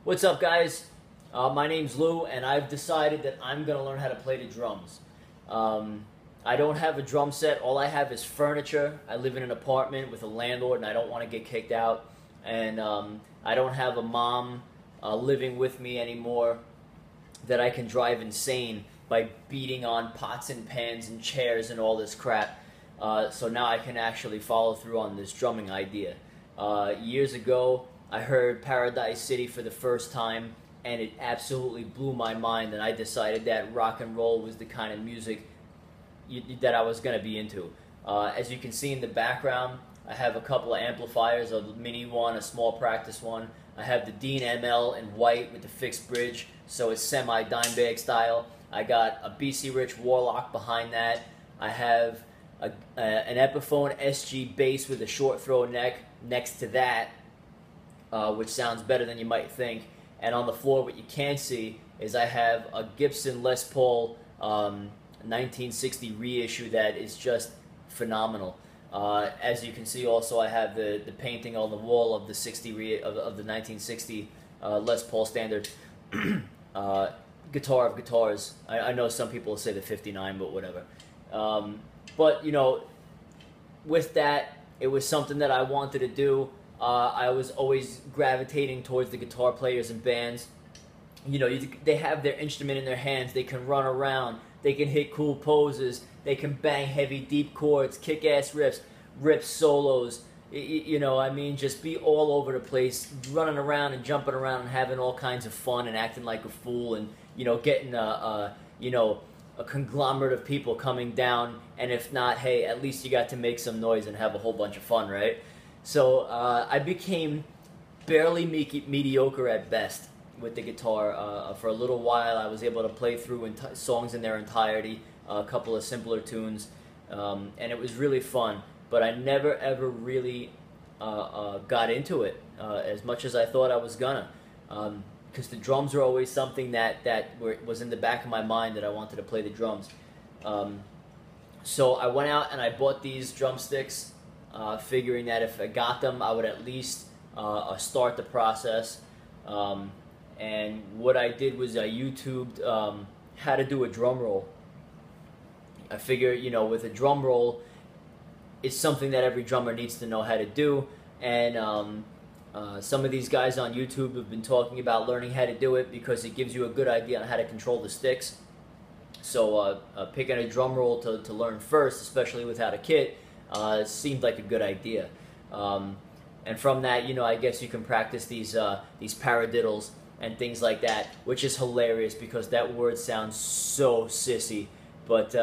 What's up, guys? My name's Lou, and I've decided that I'm going to learn how to play the drums. I don't have a drum set. All I have is furniture. I live in an apartment with a landlord, and I don't want to get kicked out. And I don't have a mom living with me anymore that I can drive insane by beating on pots and pans and chairs and all this crap. So now I can actually follow through on this drumming idea. Years ago, I heard Paradise City for the first time, and it absolutely blew my mind, and I decided that rock and roll was the kind of music that I was going to be into. As you can see in the background, I have a couple of amplifiers, a mini one, a small practice one. I have the Dean ML in white with the fixed bridge, so it's semi-Dimebag style. I got a BC Rich Warlock behind that. I have an Epiphone SG bass with a short throw neck next to that, which sounds better than you might think. And on the floor, what you can't see is I have a Gibson Les Paul 1960 reissue that is just phenomenal. As you can see, also I have the painting on the wall of the of the 1960 Les Paul standard guitar of guitars. I know some people will say the 59, but whatever. But you know, with that, it was something that I wanted to do. I was always gravitating towards the guitar players and bands. You know, they have their instrument in their hands. They can run around. They can hit cool poses. They can bang heavy, deep chords, kick-ass riffs, solos. You know, I mean, just be all over the place, running around and jumping around and having all kinds of fun and acting like a fool, and you know, getting you know, a conglomerate of people coming down. And if not, hey, at least you got to make some noise and have a whole bunch of fun, right? So I became barely mediocre at best with the guitar. For a little while, I was able to play through songs in their entirety, a couple of simpler tunes, and it was really fun. But I never ever really got into it as much as I thought I was gonna, because the drums were always something that was in the back of my mind, that I wanted to play the drums. So I went out and I bought these drumsticks, figuring that if I got them, I would at least start the process. And what I did was I YouTubed how to do a drum roll. I figure, you know, with a drum roll, it's something that every drummer needs to know how to do. And some of these guys on YouTube have been talking about learning how to do it because it gives you a good idea on how to control the sticks. So picking a drum roll to learn first, especially without a kit, seemed like a good idea. And from that, you know, I guess you can practice these paradiddles and things like that, which is hilarious because that word sounds so sissy. But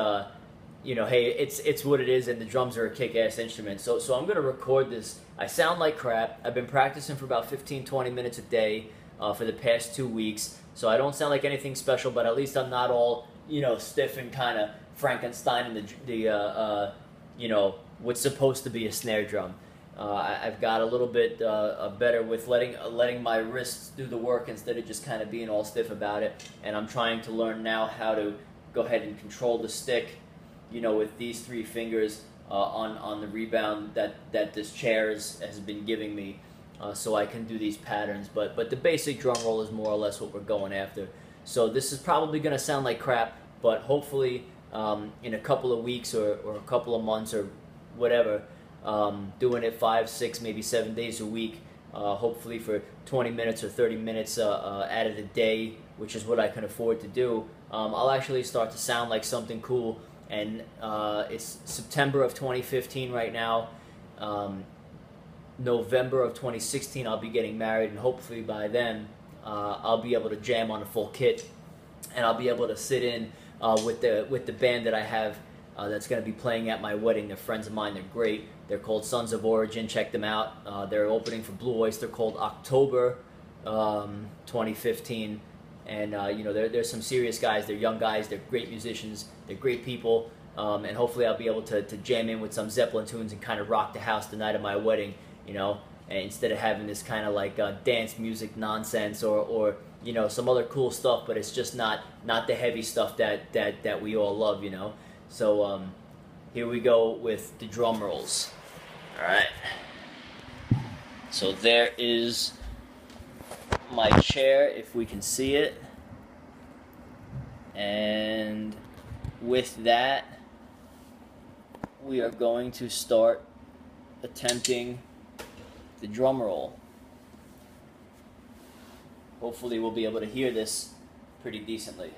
you know, hey, it's what it is, and the drums are a kick-ass instrument. So I'm gonna record this. I sound like crap. I've been practicing for about 15-20 minutes a day for the past 2 weeks, so I don't sound like anything special. But at least I'm not all, you know, stiff and kind of Frankenstein in the you know, what's supposed to be a snare drum. I've got a little bit better with letting my wrists do the work instead of just kind of being all stiff about it. And I'm trying to learn now how to go ahead and control the stick, you know, with these 3 fingers on the rebound that this chair has been giving me, so I can do these patterns. But the basic drum roll is more or less what we're going after. So this is probably going to sound like crap, but hopefully in a couple of weeks or a couple of months or whatever, doing it 5, 6, maybe 7 days a week, hopefully for 20 minutes or 30 minutes out of the day, which is what I can afford to do, I'll actually start to sound like something cool. And it's September of 2015 right now. November of 2016 I'll be getting married, and hopefully by then I'll be able to jam on a full kit, and I'll be able to sit in with the band that I have that's going to be playing at my wedding. They're friends of mine. They're great. They're called Sons of Origin. Check them out. They're opening for Blue Oyster called October 2015. And you know, there's some serious guys. They're young guys. They're great musicians. They're great people. And hopefully I'll be able to jam in with some Zeppelin tunes and kind of rock the house the night of my wedding, you know, and instead of having this kind of like dance music nonsense or you know, some other cool stuff, but it's just not the heavy stuff that we all love, you know. So here we go with the drum rolls. All right. So there is my chair if we can see it. And with that, we are going to start attempting the drum roll. Hopefully we'll be able to hear this pretty decently.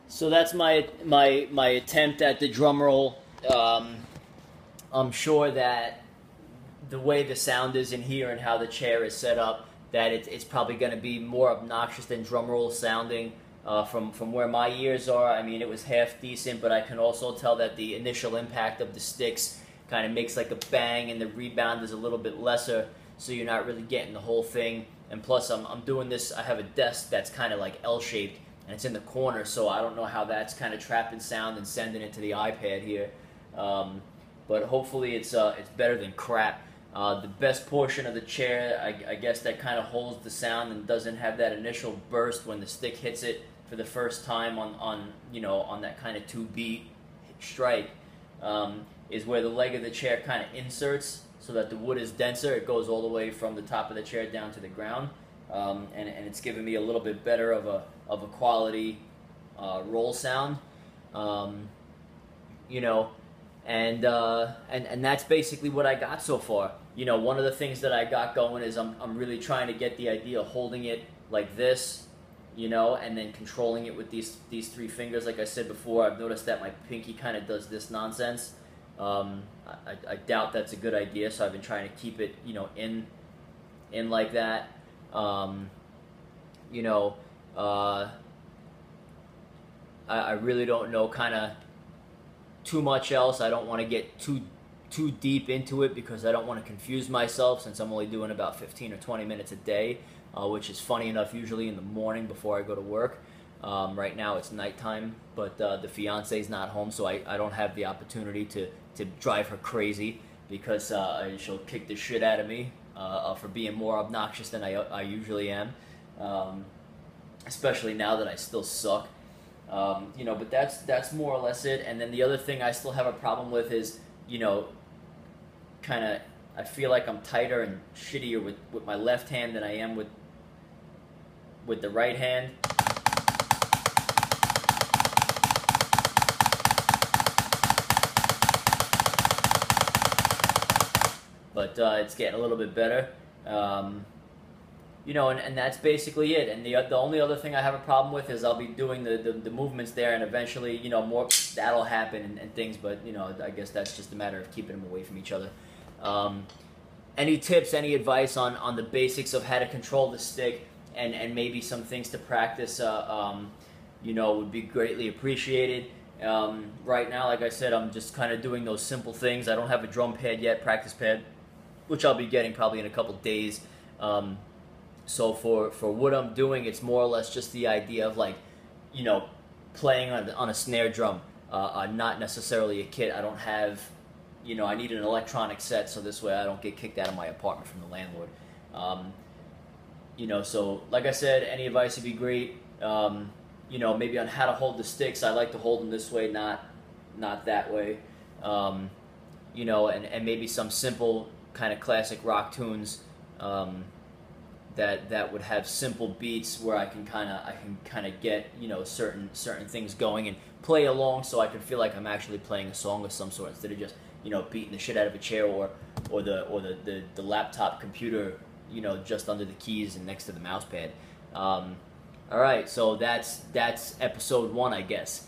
So that's my attempt at the drum roll. I'm sure that the way the sound is in here and how the chair is set up, that it's probably going to be more obnoxious than drum roll sounding from where my ears are. I mean, it was half decent, but I can also tell that the initial impact of the sticks kind of makes like a bang, and the rebound is a little bit lesser, so you're not really getting the whole thing. And plus, I'm doing this, I have a desk that's kind of like L-shaped, and it's in the corner, so I don't know how that's kind of trapping sound and sending it to the iPad here. But hopefully it's better than crap. The best portion of the chair, I guess, that kind of holds the sound and doesn't have that initial burst when the stick hits it for the first time on that kind of 2-beat strike, is where the leg of the chair kind of inserts so that the wood is denser. It goes all the way from the top of the chair down to the ground, and it's giving me a little bit better of a quality roll sound, and that's basically what I got so far. One of the things that I got going is I'm really trying to get the idea of holding it like this, and then controlling it with these 3 fingers. Like I said before, I've noticed that my pinky kind of does this nonsense. I doubt that's a good idea, so I've been trying to keep it, in like that. I really don't know kind of too much else. I don't want to get too deep into it because I don't want to confuse myself, since I'm only doing about 15 or 20 minutes a day, which is funny enough usually in the morning before I go to work. Right now it's nighttime, but the fiance's not home, so I don't have the opportunity to drive her crazy, because she'll kick the shit out of me for being more obnoxious than I usually am, especially now that I still suck. But that's more or less it. And then the other thing I still have a problem with is, I feel like I'm tighter and shittier with my left hand than I am with the right hand. But it's getting a little bit better. And that's basically it. And the only other thing I have a problem with is I'll be doing the movements there, and eventually, more that'll happen and things. But I guess that's just a matter of keeping them away from each other. Any tips, any advice on the basics of how to control the stick, and maybe some things to practice, would be greatly appreciated. Right now, like I said, I'm just kind of doing those simple things. I don't have a drum pad yet, practice pad, which I'll be getting probably in a couple days. So for what I'm doing, it's more or less just the idea of playing on a snare drum, not necessarily a kit. I don't have, I need an electronic set, so this way I don't get kicked out of my apartment from the landlord. So like I said, any advice would be great. Maybe on how to hold the sticks. I like to hold them this way, not that way. And maybe some simple kind of classic rock tunes that would have simple beats where I can kind of get certain things going and play along, so I can feel like I'm actually playing a song of some sort, instead of just beating the shit out of a chair or the laptop computer just under the keys and next to the mouse pad. All right, so that's episode 1, I guess.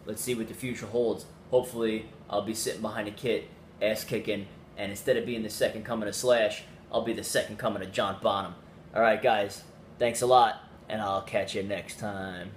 Let's see what the future holds. Hopefully I'll be sitting behind a kit, ass kicking, and instead of being the second coming of Slash, I'll be the second coming of John Bonham. All right, guys, Thanks a lot, and I'll catch you next time.